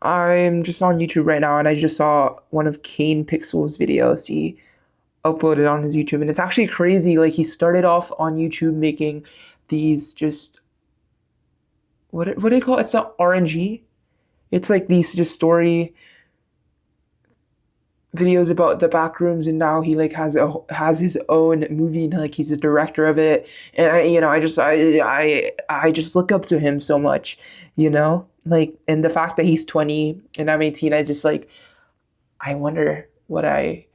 I'm just on YouTube right now and I just saw one of Kane Pixel's videos he uploaded on his YouTube, and it's actually crazy. Like, he started off on YouTube making these just what do you call it? It's not RNG. It's like these just story videos about the back rooms, and now he like has his own movie, and like he's a director of it. And I just look up to him so much, like, and the fact that he's 20 and I'm 18, I just like, I wonder what I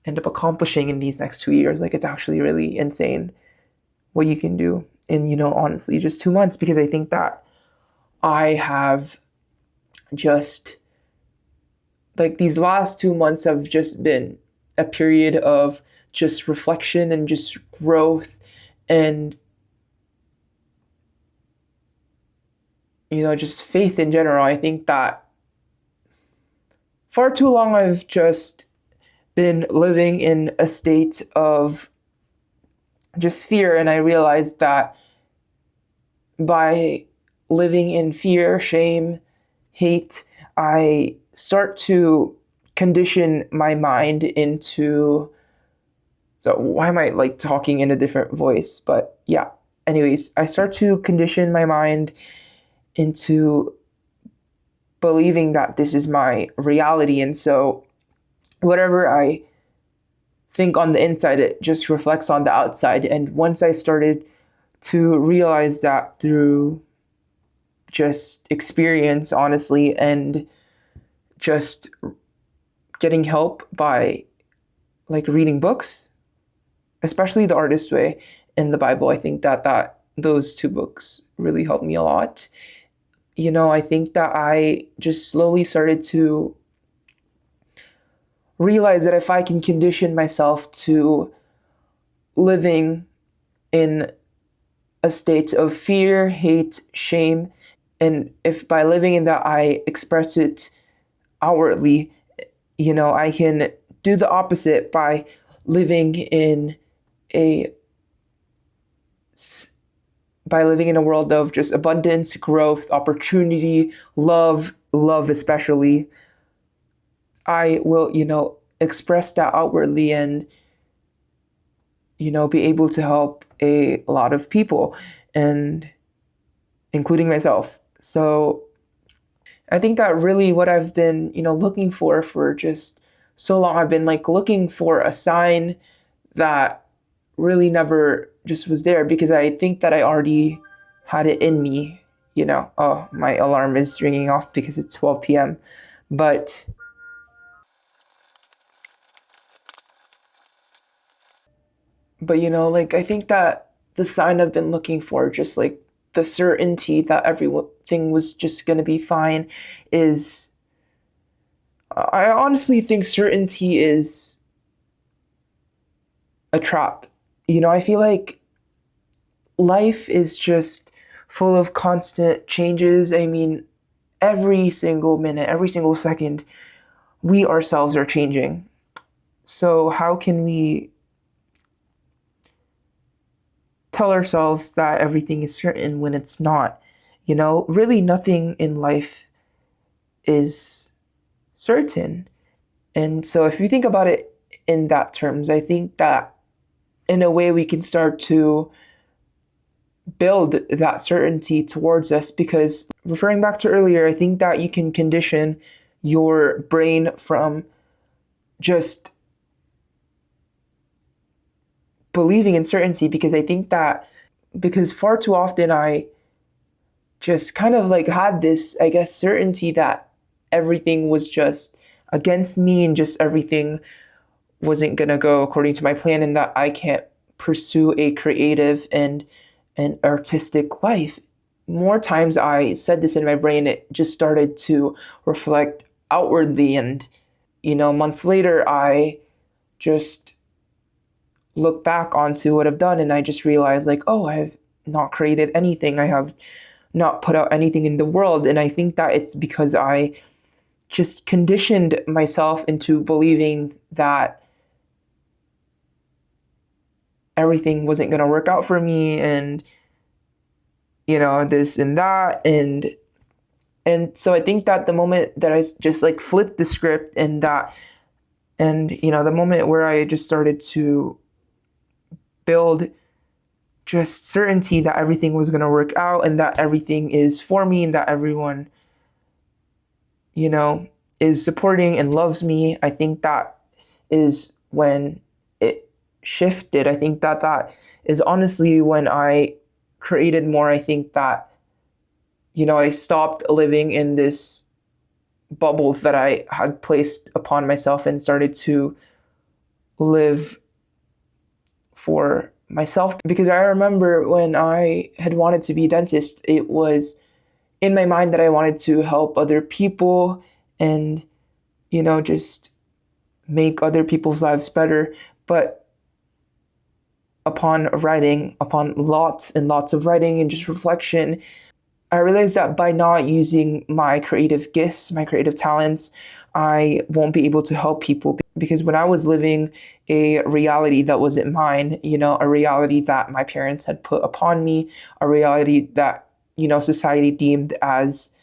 end up accomplishing in these next 2 years. Like, it's actually really insane what you can do in, honestly, just 2 months. Because I think that I have just, like, these last 2 months have just been a period of just reflection and just growth, and, just faith in general. I think that far too long I've just been living in a state of just fear, and I realized that by living in fear, shame, hate, I start to condition my mind into. So why am I like talking in a different voice? But yeah, anyways, I start to condition my mind into believing that this is my reality. And so whatever I think on the inside, it just reflects on the outside. And once I started to realize that through just experience, honestly, and just getting help by like reading books, especially The Artist Way and the Bible, I think that those two books really helped me a lot. I think that I just slowly started to realize that if I can condition myself to living in a state of fear, hate, shame, and if by living in that I express it outwardly, I can do the opposite by living in a living in a world of just abundance, growth, opportunity, love especially. I will, express that outwardly and, be able to help a lot of people, and including myself. So I think that really what I've been, looking for just so long. I've been like looking for a sign that really never just was there, because I think that I already had it in me. Oh, my alarm is ringing off because it's 12 p.m. But like, I think that the sign I've been looking for, just like the certainty that everything was just going to be fine, is, I honestly think certainty is a trap. I feel like life is just full of constant changes. I mean, every single minute, every single second, we ourselves are changing. So, how can we tell ourselves that everything is certain when it's not? Really nothing in life is certain. And so, if you think about it in that terms, I think that in a way we can start to build that certainty towards us, because referring back to earlier, I think that you can condition your brain from just believing in certainty, because I think that, because far too often I just kind of like had this, I guess, certainty that everything was just against me, and just everything wasn't gonna go according to my plan, and that I can't pursue a creative and an artistic life. More times I said this in my brain, it just started to reflect outwardly, and months later I just look back onto what I've done, and I just realized, like, oh, I have not created anything. I have not put out anything in the world. And I think that it's because I just conditioned myself into believing that everything wasn't going to work out for me, and this and that. And And so I think that the moment that just like flipped the script, and the moment where I just started to build just certainty that everything was going to work out and that everything is for me and that everyone, you know, is supporting and loves me, I think that is when it shifted. I think that that is honestly when I created more. I think that, I stopped living in this bubble that I had placed upon myself and started to live for myself. Because I remember when I had wanted to be a dentist, it was in my mind that I wanted to help other people and, just make other people's lives better. But upon lots and lots of writing and just reflection, I realized that by not using my creative gifts, my creative talents, I won't be able to help people. Because when I was living a reality that wasn't mine, a reality that my parents had put upon me, a reality that, society deemed as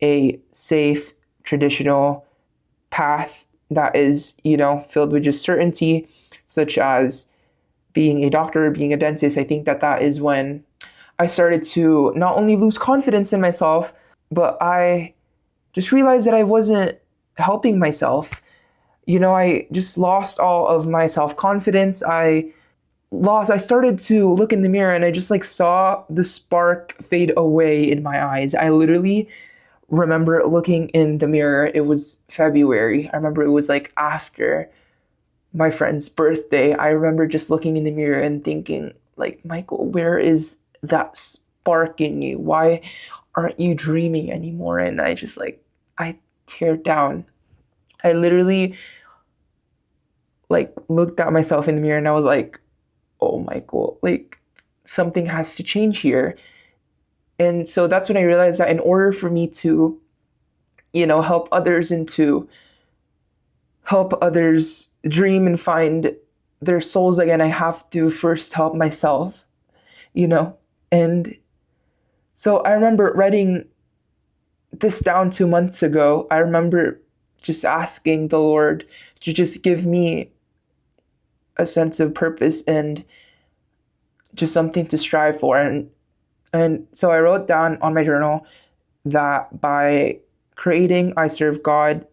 a safe, traditional path that is, filled with just certainty, such as being a doctor, being a dentist, I think that that is when I started to not only lose confidence in myself, but I just realized that I wasn't helping myself. I just lost all of my self-confidence. I started to look in the mirror and I just like saw the spark fade away in my eyes. I literally remember looking in the mirror. It was February. I remember it was like after my friend's birthday. I remember just looking in the mirror and thinking, like, Michael, where is that spark in you? Why aren't you dreaming anymore? And I teared down. I literally like looked at myself in the mirror and I was like, oh, Michael, like something has to change here. And so that's when I realized that in order for me to, help others and to help others dream and find their souls again, I have to first help myself, And so I remember writing this down 2 months ago. I remember just asking the Lord to just give me a sense of purpose and just something to strive for. And so I wrote down on my journal that by creating, I serve God,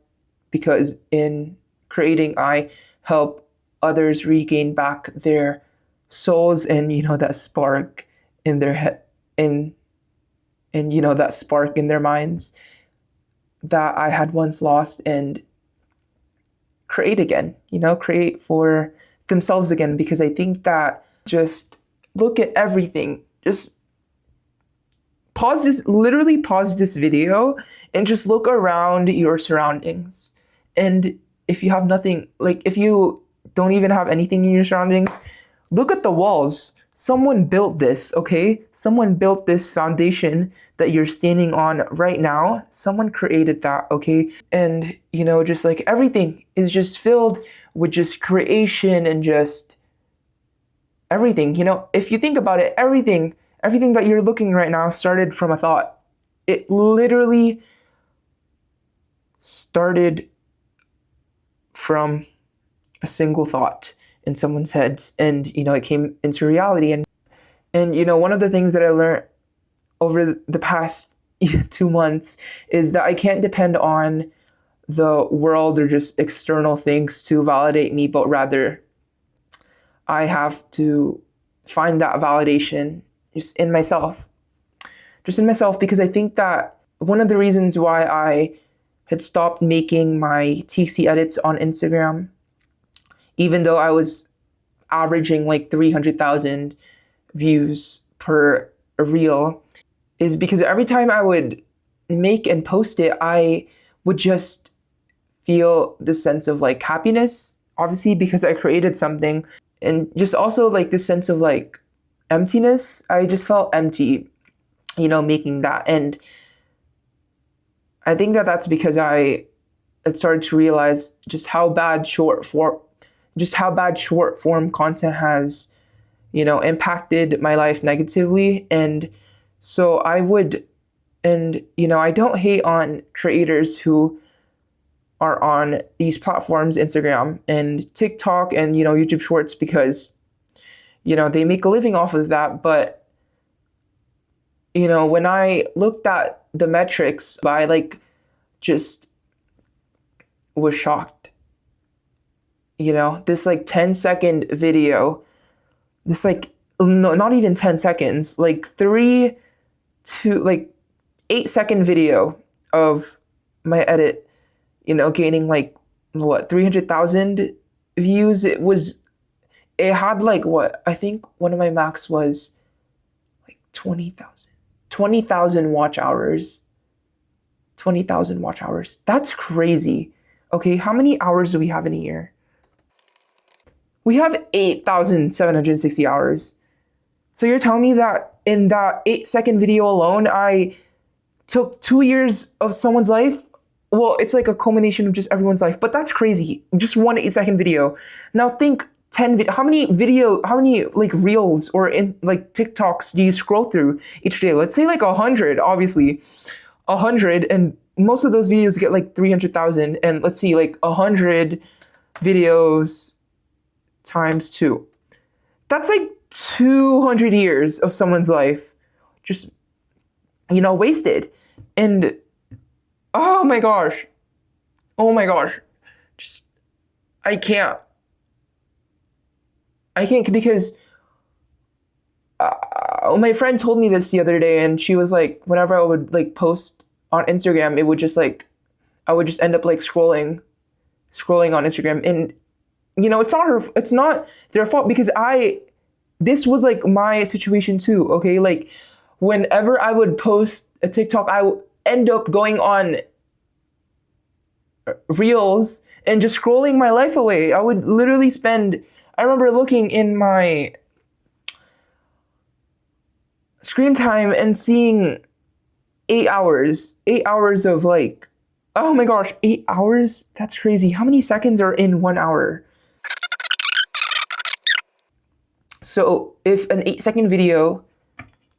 because in creating, I help others regain back their souls and, that spark in their head, and that spark in their minds that I had once lost, and create again, create for themselves again. Because I think that just look at everything, just literally pause this video and just look around your surroundings. And if you have nothing, like if you don't even have anything in your surroundings, look at the walls. Someone built this, okay? Someone built this foundation that you're standing on right now. Someone created that, okay? And, just like everything is just filled with just creation and just everything. If you think about it, everything that you're looking right now started from a thought. It literally started from a single thought in someone's heads, and it came into reality. And one of the things that I learned over the past 2 months is that I can't depend on the world or just external things to validate me, but rather I have to find that validation just in myself. Because I think that one of the reasons why I had stopped making my TC edits on Instagram, even though I was averaging like 300,000 views per reel, is because every time I would make and post it, I would just feel this sense of like happiness, obviously because I created something, and just also like this sense of like emptiness. I just felt empty, making that. And I think that that's because I had started to realize just how bad short form content has, impacted my life negatively. And so I would And, I don't hate on creators who are on these platforms, Instagram and TikTok and, YouTube Shorts, because, they make a living off of that. But, when I looked at the metrics, I just was shocked. This 10-second video, this no, not even 10 seconds, 3 to 8-second video of my edit, gaining 300,000 views. It had I think one of my max was 20,000 watch hours. 20,000 watch hours. That's crazy. Okay, how many hours do we have in a year? We have 8,760 hours. So you're telling me that in that 8-second video alone, I took 2 years of someone's life? Well, it's a culmination of just everyone's life, but that's crazy. Just one 8-second video. Now think how many reels or TikToks do you scroll through each day? Let's say 100, obviously. 100, and most of those videos get 300,000, and let's see, 100 videos times 2. That's 200 years of someone's life just, wasted. And oh my gosh, just, I can't because my friend told me this the other day, and she was like, whenever I would post on Instagram, it would just I would just end up scrolling on Instagram. And it's not their fault, because this was my situation too. Okay, whenever I would post a TikTok, I would end up going on reels and just scrolling my life away. I would literally I remember looking in my screen time and seeing 8 hours of oh my gosh, 8 hours? That's crazy. How many seconds are in 1 hour? So if an 8-second video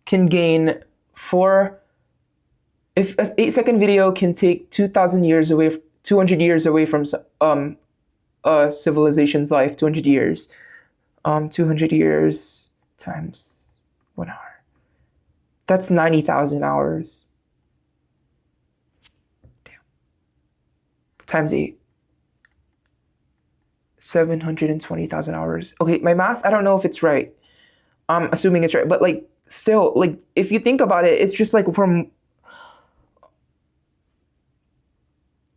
can gain if an 8-second video can take 200 years away from civilization's life, 200 years, 200 years times 1 hour. That's 90,000 hours. Damn. Times 8. 720,000 hours. Okay, my math, I don't know if it's right. I'm assuming it's right, but still, if you think about it, it's just from,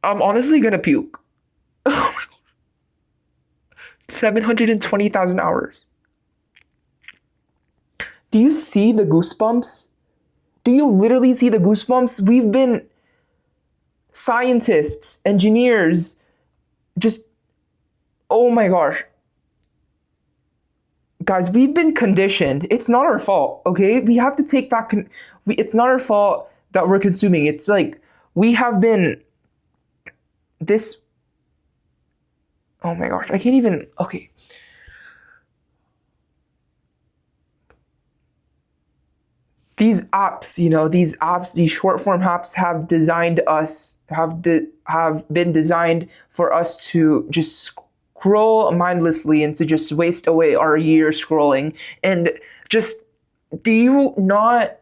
I'm honestly gonna puke. Oh my god. 720,000 hours. Do you see the goosebumps? Do you literally see the goosebumps? We've been scientists, engineers, just, oh my gosh. Guys, we've been conditioned. It's not our fault, okay? We have to take back, it's not our fault that we're consuming. It's we have been this, oh my gosh, I can't even, okay. These apps, these short form apps have been designed for us to just scroll mindlessly and to just waste away our years scrolling. And just, do you not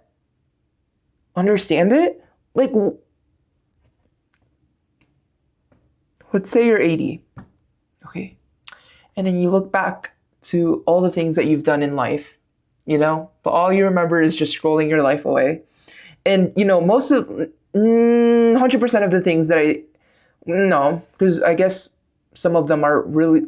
understand it? Let's say you're 80, okay? And then you look back to all the things that you've done in life, but all you remember is just scrolling your life away. And, most of, 100% of the things that no, because I guess some of them are really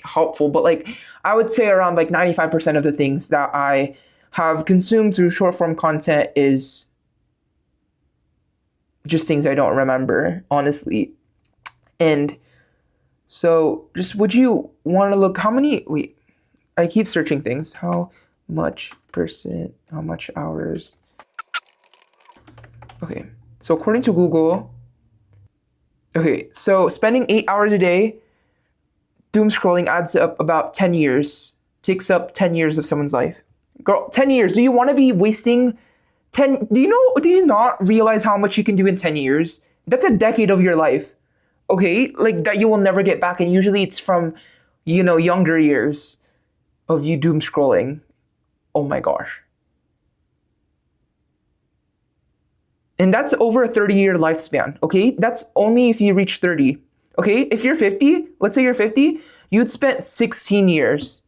helpful, but I would say around 95% of the things that I have consumed through short form content is just things I don't remember, honestly. And so just, would you want to look wait, I keep searching things. How much hours? Okay, so according to Google, okay, so spending 8 hours a day doom scrolling adds up about 10 years, takes up 10 years of someone's life. Girl, 10 years. Do you want to be wasting Do you not realize how much you can do in 10 years? That's a decade of your life. Okay? Like that you will never get back, and usually it's from, younger years of you doom scrolling. Oh my gosh. And that's over a 30-year lifespan, okay? That's only if you reach 30. Okay? If you're 50, let's say you're 50, you'd spent 16 years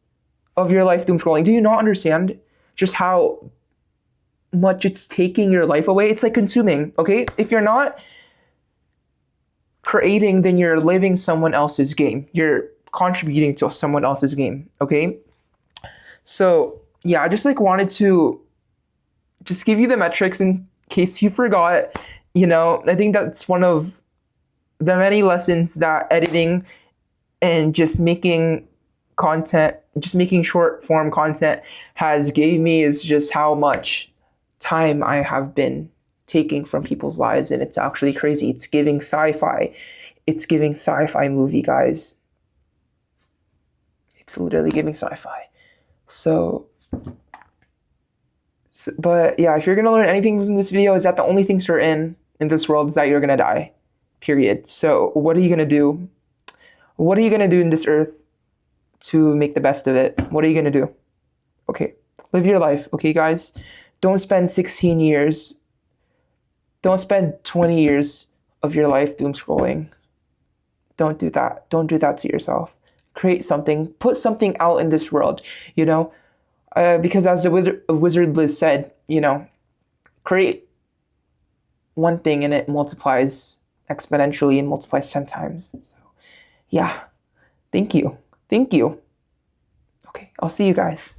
of your life doom scrolling. Do you not understand just how much it's taking your life away? It's like consuming, okay? If you're not creating, then you're living someone else's game. You're contributing to someone else's game, okay? So, yeah, I just like wanted to just give you the metrics in case you forgot. I think that's one of the many lessons that editing and just making content, just making short form content has gave me, is just how much time I have been taking from people's lives. And it's actually crazy. It's giving sci-fi. It's giving sci-fi movie, guys. It's literally giving sci-fi. But yeah, if you're going to learn anything from this video, is that the only thing certain in this world is that you're going to die. Period. So what are you going to do? What are you going to do in this earth to make the best of it? What are you going to do? Okay. Live your life. Okay, guys? Don't spend 16 years. Don't spend 20 years of your life doom scrolling. Don't do that. Don't do that to yourself. Create something. Put something out in this world, because as the wizard Liz said, create one thing and it multiplies exponentially and multiplies 10 times. So, yeah. Thank you. Thank you. Okay, I'll see you guys.